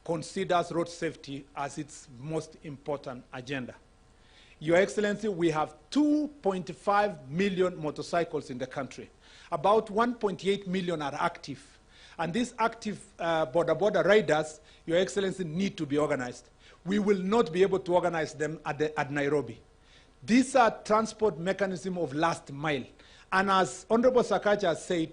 considers road safety as its most important agenda. Your Excellency, we have 2.5 million motorcycles in the country. About 1.8 million are active. And these active bodaboda riders, Your Excellency, need to be organized. We will not be able to organize them at Nairobi. These are transport mechanism of last mile. And as Honorable Sakaja has said,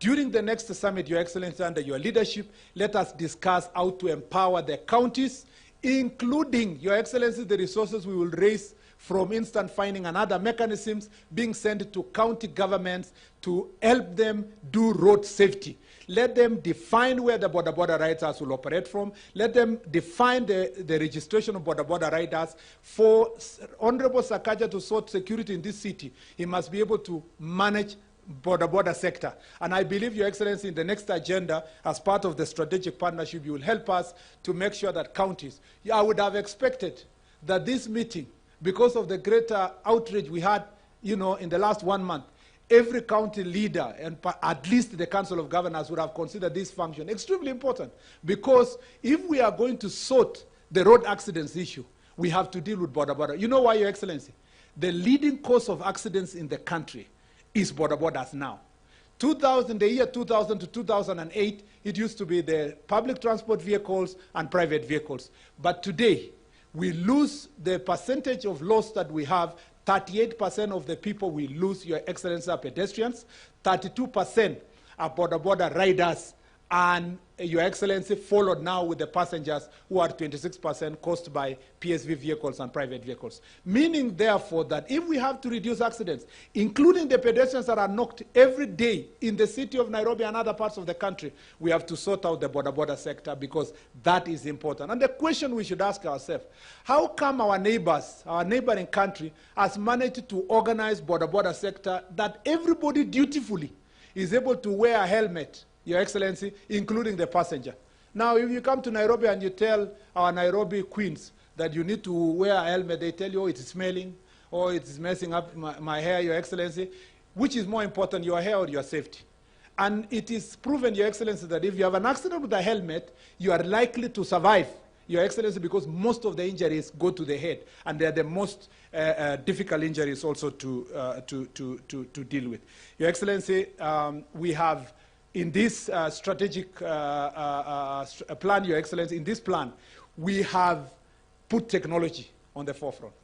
during the next summit, Your Excellency, under your leadership, let us discuss how to empower the counties, including, Your Excellency, the resources we will raise from instant finding and other mechanisms being sent to county governments to help them do road safety. Let them define where the bodaboda riders will operate from. Let them define the registration of bodaboda riders. For Honorable Sakaja to sort security in this city, he must be able to manage bodaboda sector. And I believe, Your Excellency, in the next agenda, as part of the strategic partnership, you will help us to make sure that counties, I would have expected that this meeting, because of the greater outrage we had, in the last 1 month, every county leader and at least the Council of Governors would have considered this function extremely important. Because if we are going to sort the road accidents issue, we have to deal with bodaboda. You know why, Your Excellency? The leading cause of accidents in the country is bodabodas now. The year 2000 to 2008, it used to be the public transport vehicles and private vehicles. But today, we lose the percentage of loss that we have. 38% of the people we lose, Your Excellency, are pedestrians. 32% are bodaboda riders. And Your Excellency, followed now with the passengers, who are 26% caused by PSV vehicles and private vehicles. Meaning, therefore, that if we have to reduce accidents, including the pedestrians that are knocked every day in the city of Nairobi and other parts of the country, we have to sort out the bodaboda sector, because that is important. And the question we should ask ourselves, how come our neighbors, our neighboring country, has managed to organize bodaboda sector that everybody dutifully is able to wear a helmet, Your Excellency, including the passenger? Now, if you come to Nairobi and you tell our Nairobi queens that you need to wear a helmet, they tell you, oh, it's smelling, or it's messing up my hair, Your Excellency. Which is more important, your hair or your safety? And it is proven, Your Excellency, that if you have an accident with a helmet, you are likely to survive, Your Excellency, because most of the injuries go to the head, and they are the most difficult injuries also to deal with. Your Excellency, we have in this strategic plan, Your Excellency, in this plan, we have put technology on the forefront.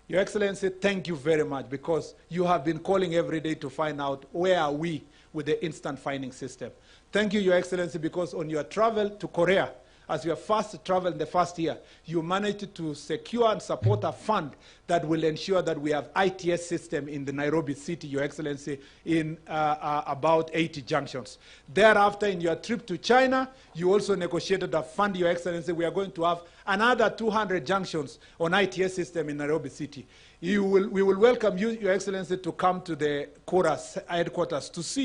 Your Excellency, thank you very much, because you have been calling every day to find out where are we with the instant finding system. Thank you, Your Excellency, because on your travel to Korea, as your first travel in the first year, you managed to secure and support a fund that will ensure that we have ITS system in the Nairobi city, Your Excellency, in about 80 junctions. Thereafter, in your trip to China, you also negotiated a fund, Your Excellency. We are going to have another 200 junctions on ITS system in Nairobi city. We will welcome you, Your Excellency, to come to the Chorus headquarters to see